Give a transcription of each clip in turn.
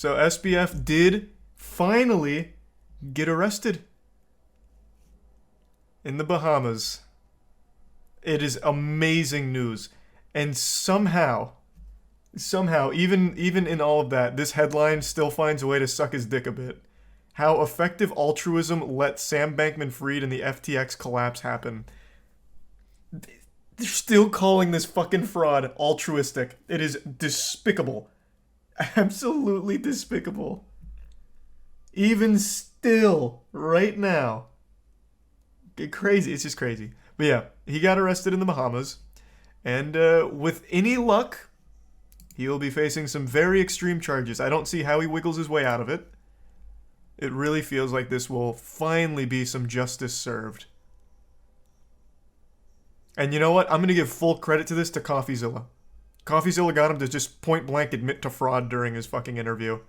So SBF did finally get arrested in the Bahamas. It is amazing news. And somehow, even in all of that, this headline still finds a way to suck his dick a bit. How effective altruism let Sam Bankman-Fried and the FTX collapse happen. They're still calling this fucking fraud altruistic. It is despicable. Absolutely despicable. Even still, right now. Crazy. It's just crazy. But yeah, he got arrested in the Bahamas. And with any luck, he will be facing some very extreme charges. I don't see how he wiggles his way out of it. It really feels like this will finally be some justice served. And you know what? I'm going to give full credit to this to CoffeeZilla. CoffeeZilla got him to just point blank admit to fraud during his fucking interview.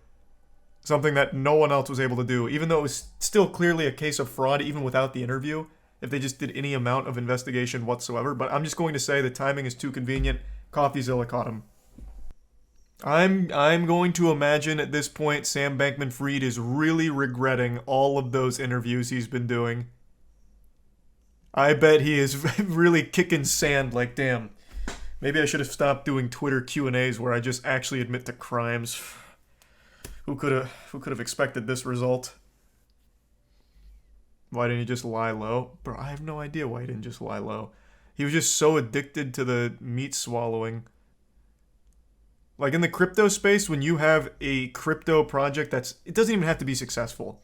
Something that no one else was able to do, even though it was still clearly a case of fraud even without the interview, if they just did any amount of investigation whatsoever. But I'm just going to say the timing is too convenient. CoffeeZilla caught him. I'm going to imagine at this point Sam Bankman-Fried is really regretting all of those interviews he's been doing. I bet he is really kicking sand like, damn, maybe I should have stopped doing Twitter Q&As where I just actually admit to crimes. Who could have expected this result? Why didn't he just lie low? Bro, I have no idea why he didn't just lie low. He was just so addicted to the meat swallowing. Like in the crypto space, when you have a crypto project it doesn't even have to be successful.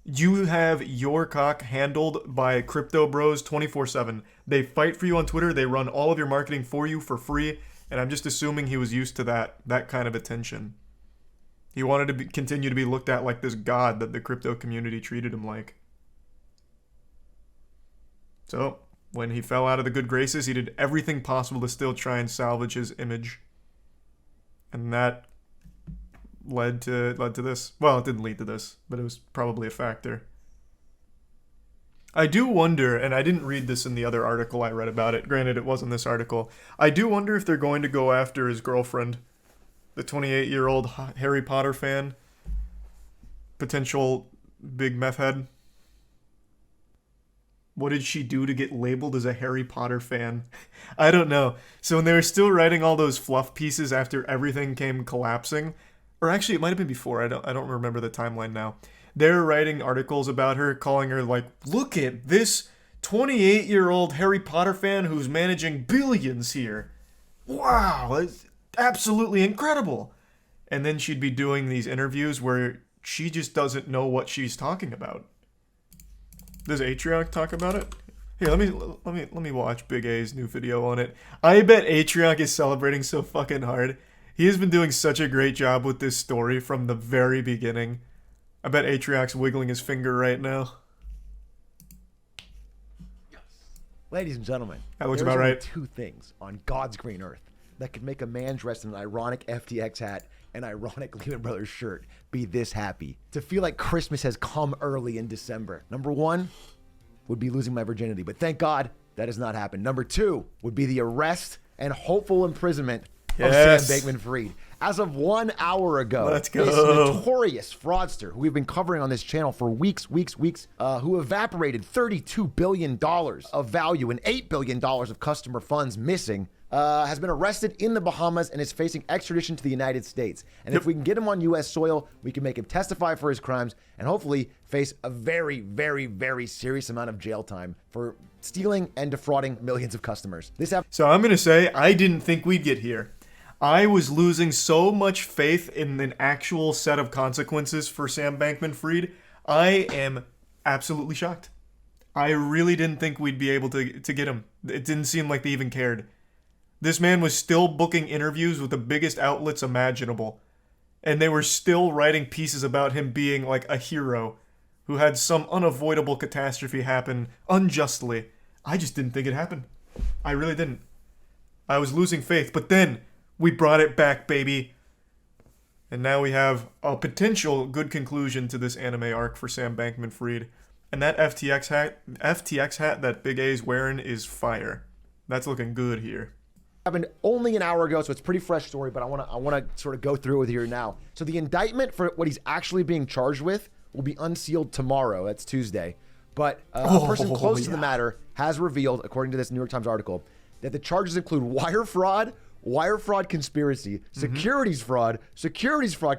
You have your cock handled by crypto bros 24/7. They fight for you on Twitter. They run all of your marketing for you for free. And I'm just assuming he was used to that kind of attention. He wanted to continue to be looked at like this god that the crypto community treated him like. So when he fell out of the good graces, he did everything possible to still try and salvage his image. And that led to this. Well, it didn't lead to this, but it was probably a factor. I do wonder, and I didn't read this in the other article I read about it. Granted, it wasn't this article. I do wonder if they're going to go after his girlfriend, the 28-year-old Harry Potter fan, potential big meth head. What did she do to get labeled as a Harry Potter fan? I don't know. So when they were still writing all those fluff pieces after everything came collapsing, or actually it might have been before, I don't remember the timeline now. They're writing articles about her, calling her like, look at this 28-year-old Harry Potter fan who's managing billions here. Wow, it's absolutely incredible. And then she'd be doing these interviews where she just doesn't know what she's talking about. Does Atrioc talk about it? Here, let me watch Big A's new video on it. I bet Atrioc is celebrating so fucking hard. He has been doing such a great job with this story from the very beginning. I bet Atrioc's wiggling his finger right now. Yes. Ladies and gentlemen, that looks about right. Two things on God's green earth that could make a man dressed in an ironic FTX hat and ironic Lehman Brothers shirt be this happy. To feel like Christmas has come early in December. Number one would be losing my virginity, but thank God that has not happened. Number two would be the arrest and hopeful imprisonment of Sam Bankman-Fried. As of 1 hour ago, let's go. This notorious fraudster who we've been covering on this channel for weeks, who evaporated $32 billion of value and $8 billion of customer funds missing, has been arrested in the Bahamas and is facing extradition to the United States. And if we can get him on U.S. soil, we can make him testify for his crimes and hopefully face a very, very, very serious amount of jail time for stealing and defrauding millions of customers. So I'm going to say, I didn't think we'd get here. I was losing so much faith in an actual set of consequences for Sam Bankman-Fried. I am absolutely shocked. I really didn't think we'd be able to get him. It didn't seem like they even cared. This man was still booking interviews with the biggest outlets imaginable. And they were still writing pieces about him being like a hero who had some unavoidable catastrophe happen unjustly. I just didn't think it happened. I really didn't. I was losing faith. But then we brought it back, baby. And now we have a potential good conclusion to this anime arc for Sam Bankman-Fried. And that FTX hat that Big A's wearing is fire. That's looking good here. happened only an hour ago, so it's a pretty fresh story, but I want to sort of go through it with you here now. So the indictment for what he's actually being charged with will be unsealed tomorrow. That's Tuesday. But a person close to the matter has revealed, according to this New York Times article, that the charges include wire fraud conspiracy, securities fraud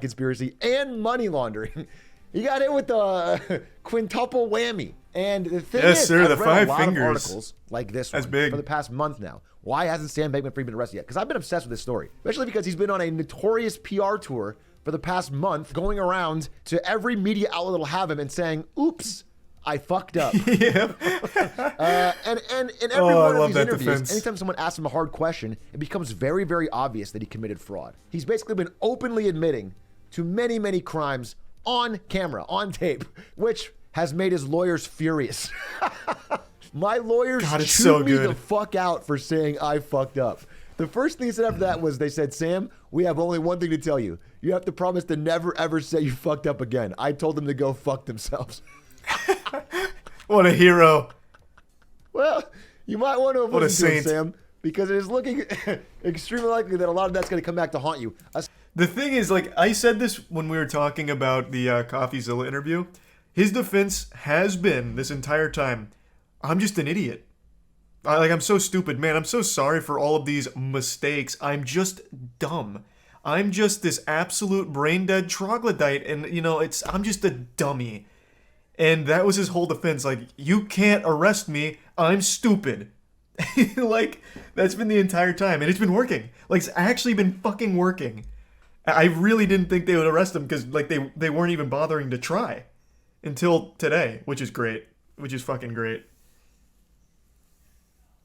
conspiracy, and money laundering. He got hit with the quintuple whammy. And the thing is, sir, I've the read five a lot fingers. of articles like this one for the past month now. Why hasn't Sam Bankman-Fried been arrested yet? Because I've been obsessed with this story, especially because he's been on a notorious PR tour for the past month, going around to every media outlet that'll have him and saying, "Oops, I fucked up." Yeah. And in every one of these interviews, defense. anytime someone asks him a hard question, it becomes very, very obvious that he committed fraud. He's basically been openly admitting to many, many crimes on camera, on tape, which has made his lawyers furious. My lawyers chewed me the fuck out for saying I fucked up. The first thing he said after that was, they said, "Sam, we have only one thing to tell you. You have to promise to never, ever say you fucked up again." I told them to go fuck themselves. What a hero. Well, you might want to avoid saint. Sam, because it is looking extremely likely that a lot of that's going to come back to haunt you. The thing is, like, I said this when we were talking about the CoffeeZilla interview. His defense has been, this entire time, I'm just an idiot. I'm so stupid, man. I'm so sorry for all of these mistakes. I'm just dumb. I'm just this absolute brain-dead troglodyte, and, I'm just a dummy. And that was his whole defense. Like, you can't arrest me. I'm stupid. Like, that's been the entire time. And it's been working. Like, it's actually been fucking working. I really didn't think they would arrest him because, like, they weren't even bothering to try. Until today, which is great. Which is fucking great.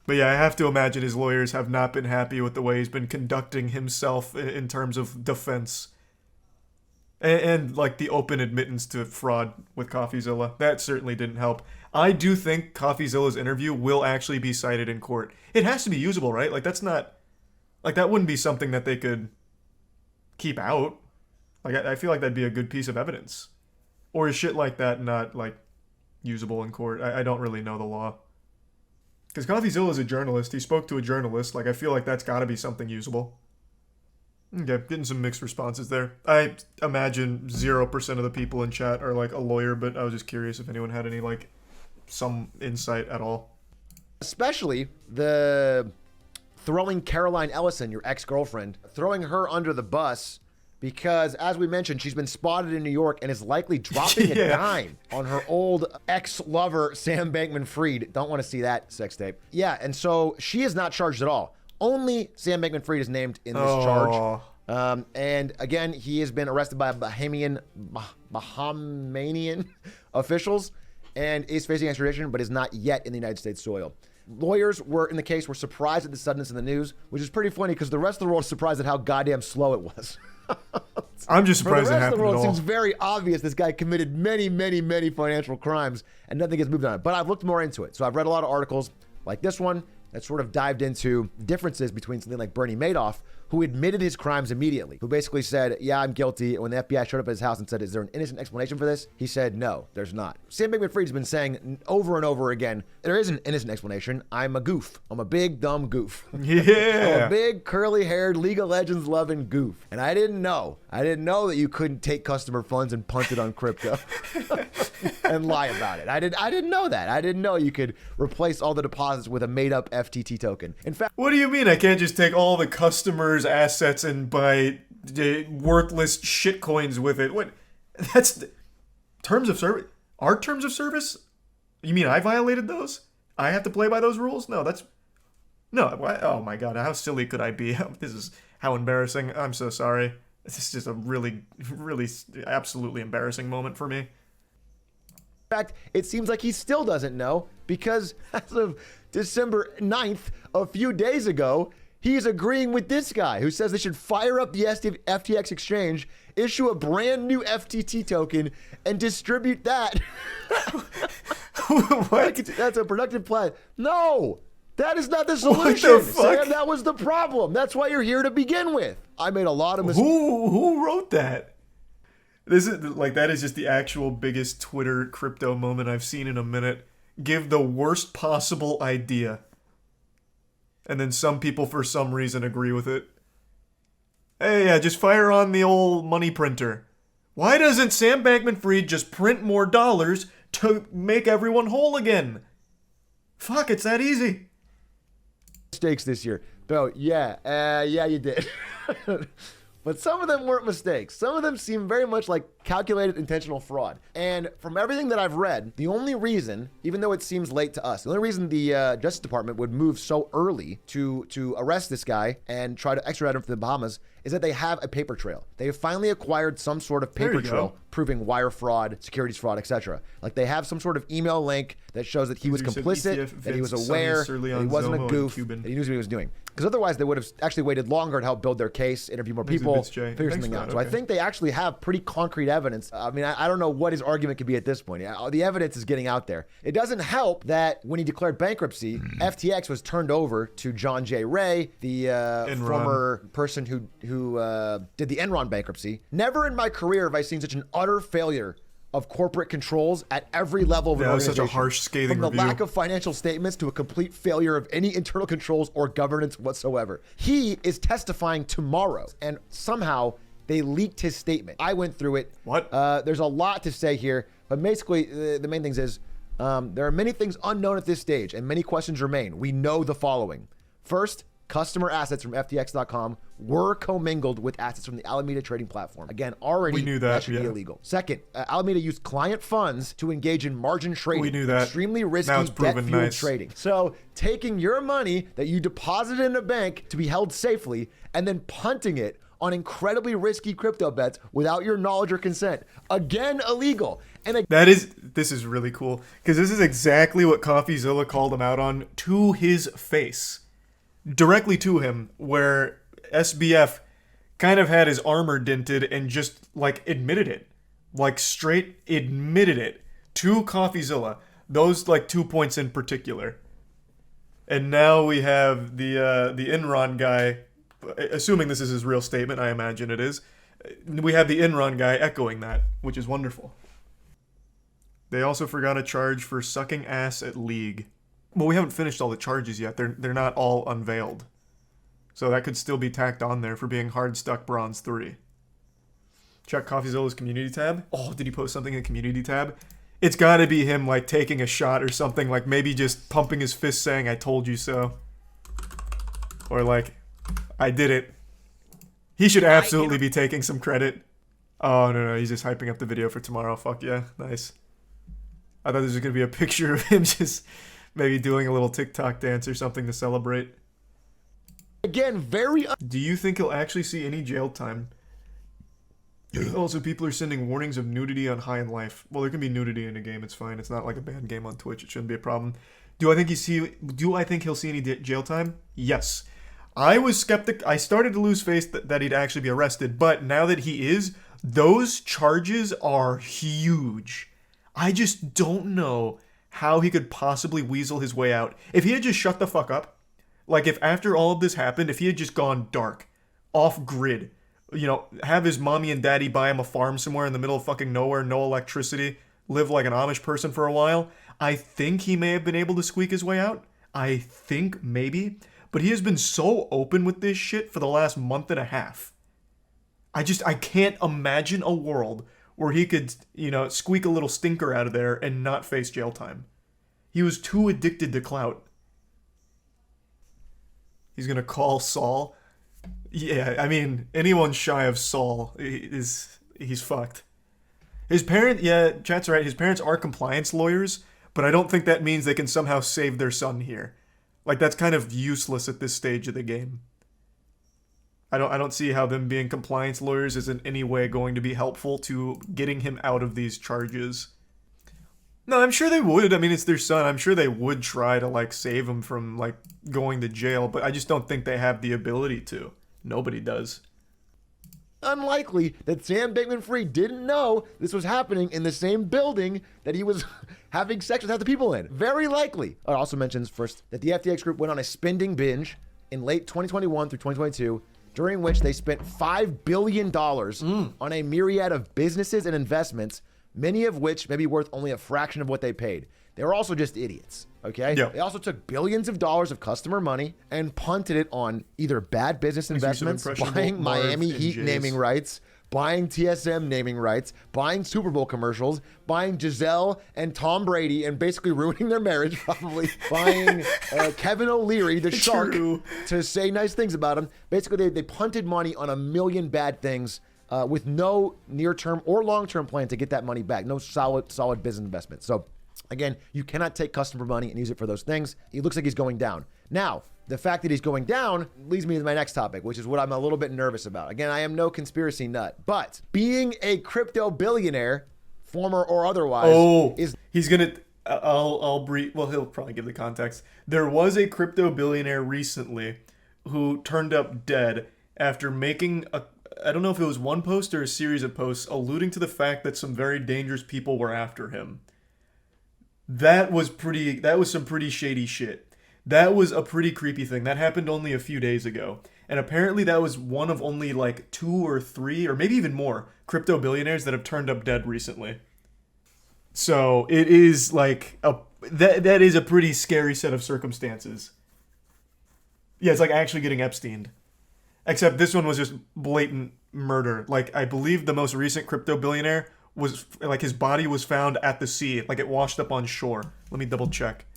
But yeah, I have to imagine his lawyers have not been happy with the way he's been conducting himself in terms of defense. And like, the open admittance to fraud with CoffeeZilla. That certainly didn't help. I do think CoffeeZilla's interview will actually be cited in court. It has to be usable, right? Like, that's not... Like, that wouldn't be something that they could keep out. Like, I feel like that'd be a good piece of evidence. Or is shit like that not, like, usable in court? I don't really know the law. Because CoffeeZilla is a journalist. He spoke to a journalist. Like, I feel like that's got to be something usable. Okay, getting some mixed responses there. I imagine 0% of the people in chat are, like, a lawyer, but I was just curious if anyone had any, like, some insight at all. Especially the throwing Caroline Ellison, your ex-girlfriend, throwing her under the bus... Because, as we mentioned, she's been spotted in New York and is likely dropping a dime on her old ex-lover, Sam Bankman-Fried. Don't want to see that sex tape. Yeah, and so she is not charged at all. Only Sam Bankman-Fried is named in this charge. And again, he has been arrested by Bahamian officials and is facing extradition, but is not yet in the United States soil. Lawyers in the case were surprised at the suddenness in the news, which is pretty funny because the rest of the world is surprised at how goddamn slow it was. I'm just surprised it happened at all. For the rest of the world, it seems very obvious this guy committed many, many, many financial crimes and nothing gets moved on it. But I've looked more into it. So I've read a lot of articles like this one that sort of dived into differences between something like Bernie Madoff, who admitted his crimes immediately, who basically said, yeah, I'm guilty. And when the FBI showed up at his house and said, is there an innocent explanation for this? He said, no, there's not. Sam Bankman-Fried's been saying over and over again, there is an innocent explanation. I'm a goof. I'm a big, dumb goof. Yeah. I'm a big, curly-haired, League of Legends loving goof. And I didn't know. I didn't know that you couldn't take customer funds and punt it on crypto and lie about it. I didn't know that. I didn't know you could replace all the deposits with a made-up FTT token. In fact, what do you mean I can't just take all the customers' assets and buy worthless shit coins with it? What? That's terms of service. Our terms of service? You mean I violated those? I have to play by those rules? No, that's... No, oh my god, how silly could I be? This is how embarrassing. I'm so sorry. This is just a really, really, absolutely embarrassing moment for me. In fact, it seems like he still doesn't know because as of December 9th, a few days ago, he's agreeing with this guy who says they should fire up the FTX exchange, issue a brand new FTT token, and distribute that. What? That's a productive plan. No, that is not the solution. What the fuck? Sam, that was the problem. That's why you're here to begin with. I made a lot of mistakes. Who wrote that? This is like, that is just the actual biggest Twitter crypto moment I've seen in a minute. Give the worst possible idea. And then some people, for some reason, agree with it. Hey, yeah, just fire on the old money printer. Why doesn't Sam Bankman-Fried just print more dollars to make everyone whole again? Fuck, it's that easy. Mistakes this year. Bro, yeah, you did. But some of them weren't mistakes. Some of them seem very much like calculated intentional fraud. And from everything that I've read, the only reason, even though it seems late to us, the only reason the Justice Department would move so early to arrest this guy and try to extradite him to the Bahamas is that they have a paper trail. They have finally acquired some sort of paper trail proving wire fraud, securities fraud, etc. Like they have some sort of email link that shows that he was complicit, that he was aware, that he wasn't a goof, that he knew what he was doing. Because otherwise they would have actually waited longer to help build their case, interview more people, figure something out. So I think they actually have pretty concrete evidence. I mean, I don't know what his argument could be at this point. The evidence is getting out there. It doesn't help that when he declared bankruptcy, FTX was turned over to John J. Ray, the former person who did the Enron bankruptcy. Never in my career have I seen such an utter failure of corporate controls at every level of an organization. Such a harsh, scathing From the review. lack of financial statements to a complete failure of any internal controls or governance whatsoever. He is testifying tomorrow, and somehow they leaked his statement. I went through it. What? There's a lot to say here, but basically the main things is there are many things unknown at this stage, and many questions remain. We know the following. First, customer assets from FTX.com were commingled with assets from the Alameda trading platform. Again, already we knew that should be illegal. Second, Alameda used client funds to engage in margin trading. We knew that. Extremely risky debt-fueled trading. So taking your money that you deposited in a bank to be held safely and then punting it on incredibly risky crypto bets without your knowledge or consent. Again, illegal. And this is really cool because this is exactly what CoffeeZilla called him out on to his face. Directly to him, where SBF kind of had his armor dented and just like admitted it, like straight admitted it to CoffeeZilla. Those like 2 points in particular. And now we have the Enron guy, assuming this is his real statement, I imagine it is. We have the Enron guy echoing that, which is wonderful. They also forgot a charge for sucking ass at League. Well, we haven't finished all the charges yet. They're not all unveiled. So that could still be tacked on there for being hard stuck bronze 3. Check CoffeeZilla's community tab. Oh, did he post something in the community tab? It's got to be him like taking a shot or something, like maybe just pumping his fist saying, "I told you so." Or like, "I did it." He should absolutely be taking some credit. Oh, no, he's just hyping up the video for tomorrow. Fuck yeah, nice. I thought this was going to be a picture of him just maybe doing a little TikTok dance or something to celebrate. Again, Do you think he'll actually see any jail time? Also, people are sending warnings of nudity on High in Life. Well, there can be nudity in a game. It's fine. It's not like a banned game on Twitch. It shouldn't be a problem. Do I think he'll see any jail time? Yes. I was skeptic. I started to lose faith that he'd actually be arrested. But now that he is, those charges are huge. I just don't know how he could possibly weasel his way out. If he had just shut the fuck up, like if after all of this happened, if he had just gone dark, off grid, you know, have his mommy and daddy buy him a farm somewhere in the middle of fucking nowhere, no electricity, live like an Amish person for a while, I think he may have been able to squeak his way out. I think maybe. But he has been so open with this shit for the last month and a half. I can't imagine a world where he could, you know, squeak a little stinker out of there and not face jail time. He was too addicted to clout. He's gonna call Saul. Yeah, I mean, anyone shy of Saul he's fucked. His parent, yeah, chat's right. His parents are compliance lawyers, but I don't think that means they can somehow save their son here. Like, that's kind of useless at this stage of the game. I don't see how them being compliance lawyers is in any way going to be helpful to getting him out of these charges. No, I'm sure they would. I mean, it's their son. I'm sure they would try to, like, save him from, like, going to jail, but I just don't think they have the ability to. Nobody does. Unlikely that Sam Bankman-Fried didn't know this was happening in the same building that he was having sex with half the people in. Very likely. It also mentions first that the FTX group went on a spending binge in late 2021 through 2022, during which they spent $5 billion on a myriad of businesses and investments, many of which may be worth only a fraction of what they paid. They were also just idiots, okay? Yeah. They also took billions of dollars of customer money and punted it on either bad business investments, buying Miami Heat naming rights, buying TSM naming rights, buying Super Bowl commercials, buying Giselle and Tom Brady and basically ruining their marriage, probably buying Kevin O'Leary, the shark, to say nice things about him. Basically, they punted money on a million bad things with no near-term or long-term plan to get that money back. No solid business investment. So again, you cannot take customer money and use it for those things. It looks like he's going down. Now, the fact that he's going down leads me to my next topic, which is what I'm a little bit nervous about. Again, I am no conspiracy nut, but being a crypto billionaire, former or otherwise, he's gonna. I'll brief. Well, he'll probably give the context. There was a crypto billionaire recently who turned up dead after making a. I don't know if it was one post or a series of posts alluding to the fact that some very dangerous people were after him. That was some pretty shady shit. That was a pretty creepy thing. That happened only a few days ago. And apparently that was one of only like 2 or 3 or maybe even more crypto billionaires that have turned up dead recently. So it is like that is a pretty scary set of circumstances. Yeah, it's like actually getting Epsteined. Except this one was just blatant murder. Like, I believe the most recent crypto billionaire was, like, his body was found at the sea. Like, it washed up on shore. Let me double check.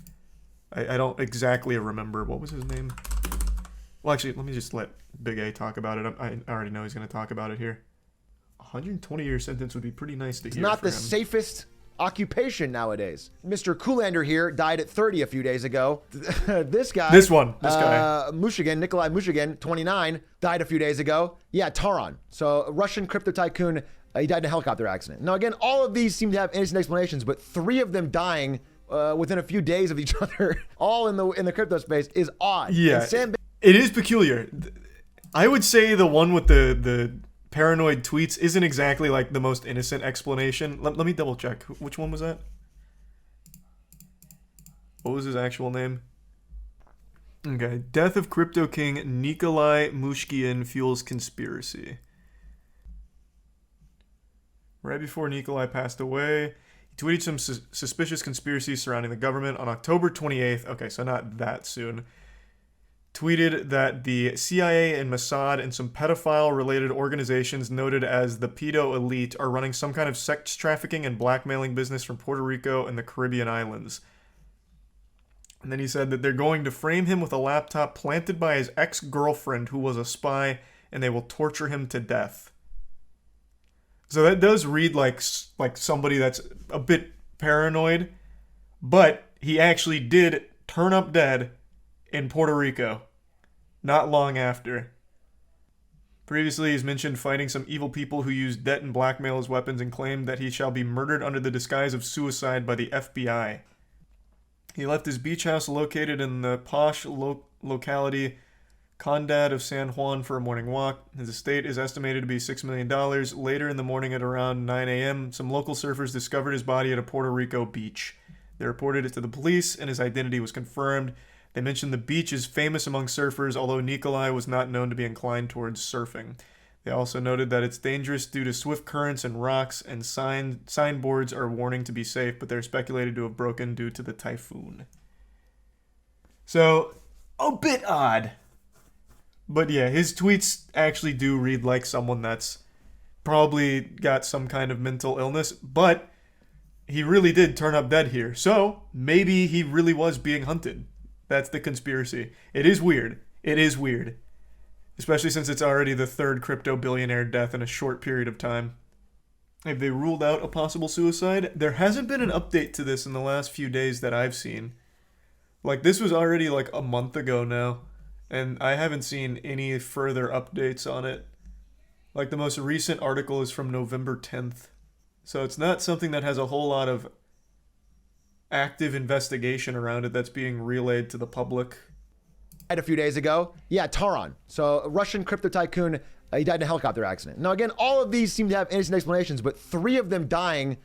I don't exactly remember. What was his name? Well, actually, let me just let Big A talk about it. I already know he's going to talk about it here. 120-year sentence would be pretty nice to hear. It's not the safest occupation nowadays. Mr. Koolander here died at 30 a few days ago. This guy. This guy. Nikolai Mushigan, 29, died a few days ago. Yeah, Taran. So a Russian crypto tycoon, he died in a helicopter accident. Now, again, all of these seem to have innocent explanations, but 3 of them dying within a few days of each other, all in the crypto space, is odd. Yeah, it is peculiar. I would say the one with the paranoid tweets isn't exactly like the most innocent explanation. Let me double check. Which one was that? What was his actual name? Okay. Death of crypto king Nikolai Mushkian fuels conspiracy. Right before Nikolai passed away, he tweeted some suspicious conspiracies surrounding the government on October 28th. Okay, so not that soon. Tweeted that the CIA and Mossad and some pedophile-related organizations noted as the pedo elite are running some kind of sex trafficking and blackmailing business from Puerto Rico and the Caribbean islands. And then he said that they're going to frame him with a laptop planted by his ex-girlfriend who was a spy, and they will torture him to death. So that does read like somebody that's a bit paranoid, but he actually did turn up dead in Puerto Rico not long after. Previously, he's mentioned fighting some evil people who use debt and blackmail as weapons and claimed that he shall be murdered under the disguise of suicide by the FBI. He left his beach house located in the posh locality Condad of San Juan for a morning walk. His estate is estimated to be $6 million. Later in the morning at around 9 a.m., some local surfers discovered his body at a Puerto Rico beach. They reported it to the police, and his identity was confirmed. They mentioned the beach is famous among surfers, although Nikolai was not known to be inclined towards surfing. They also noted that it's dangerous due to swift currents and rocks, and signboards are warning to be safe, but they're speculated to have broken due to the typhoon. So, a bit odd. But yeah, his tweets actually do read like someone that's probably got some kind of mental illness, but he really did turn up dead here. So, maybe he really was being hunted. That's the conspiracy. It is weird. It is weird. Especially since it's already the 3rd crypto billionaire death in a short period of time. Have they ruled out a possible suicide? There hasn't been an update to this in the last few days that I've seen. Like, this was already like a month ago now, and I haven't seen any further updates on it. Like, the most recent article is from November 10th. So it's not something that has a whole lot of active investigation around it that's being relayed to the public. A few days ago. Yeah, Taran. So a Russian crypto tycoon, he died in a helicopter accident. Now, again, all of these seem to have innocent explanations, but 3 of them dying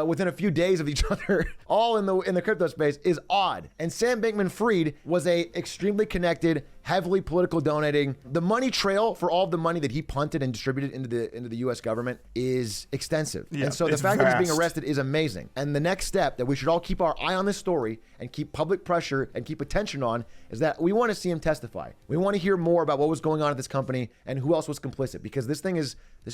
within a few days of each other, all in the crypto space, is odd. And Sam Bankman-Fried was a extremely connected heavily political donating. The money trail for all of the money that he punted and distributed into the U.S. government is extensive. Yeah, and so the it's fact that he's being vast. arrested is amazing. And the next step that we should all keep our eye on this story and keep public pressure and keep attention on is that we want to see him testify. We want to hear more about what was going on at this company and who else was complicit, because this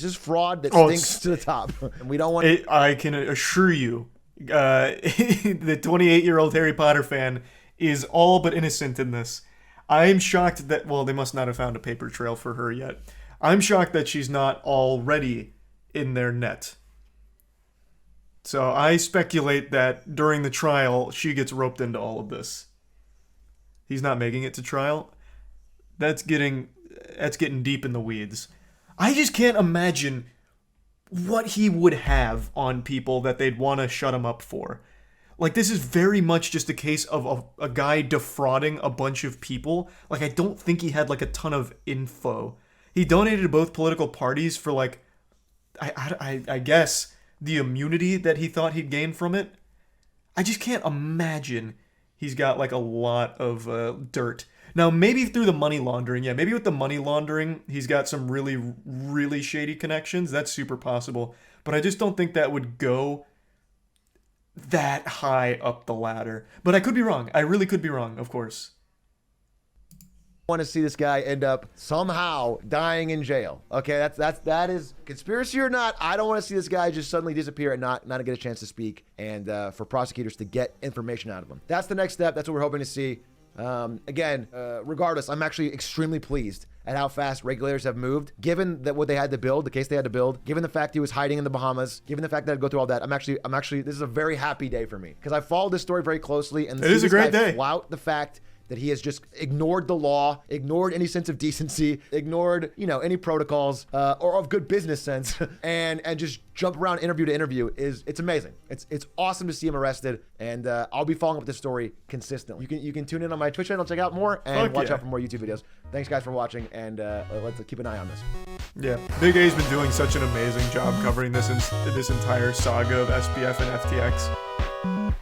is fraud that stinks to the top. And we don't want I can assure you, the 28-year-old Harry Potter fan is all but innocent in this. I'm shocked that, well, they must not have found a paper trail for her yet. I'm shocked that she's not already in their net. So I speculate that during the trial, she gets roped into all of this. He's not making it to trial. That's getting deep in the weeds. I just can't imagine what he would have on people that they'd want to shut him up for. Like, this is very much just a case of a guy defrauding a bunch of people. Like, I don't think he had, like, a ton of info. He donated to both political parties for, like, I guess, the immunity that he thought he'd gain from it. I just can't imagine he's got, like, a lot of dirt. Now, maybe through the money laundering. Yeah, maybe with the money laundering, he's got some really, really shady connections. That's super possible. But I just don't think that would go that high up the ladder. But I could be wrong. I really could be wrong, of course. want to see this guy end up somehow dying in jail. Okay, that is conspiracy or not. I don't want to see this guy just suddenly disappear and not get a chance to speak, and for prosecutors to get information out of him. That's the next step. That's what we're hoping to see. Again, regardless, I'm actually extremely pleased at how fast regulators have moved, given that what they had to build, the case they had to build, given the fact he was hiding in the Bahamas, given the fact that I'd go through all that. I'm actually, this is a very happy day for me because I followed this story very closely, and it is a great day. Flout the fact that he has just ignored the law, ignored any sense of decency, ignored, any protocols or of good business sense, and just jump around interview to interview. It's amazing. It's awesome to see him arrested, and I'll be following up this story consistently. You can tune in on my Twitch channel, check out more, and watch out for more YouTube videos. Thanks guys for watching, and let's keep an eye on this. Yeah, Big A's been doing such an amazing job covering this entire saga of SBF and FTX.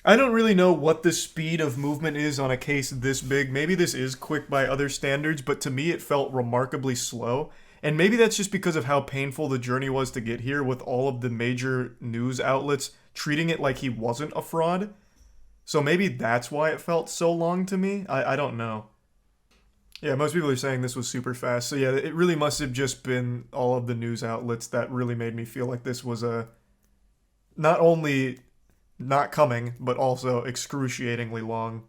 I don't really know what the speed of movement is on a case this big. Maybe this is quick by other standards, but to me it felt remarkably slow. And maybe that's just because of how painful the journey was to get here, with all of the major news outlets treating it like he wasn't a fraud. So maybe that's why it felt so long to me. I don't know. Yeah, most people are saying this was super fast. So yeah, it really must have just been all of the news outlets that really made me feel like this was not only not coming, but also excruciatingly long.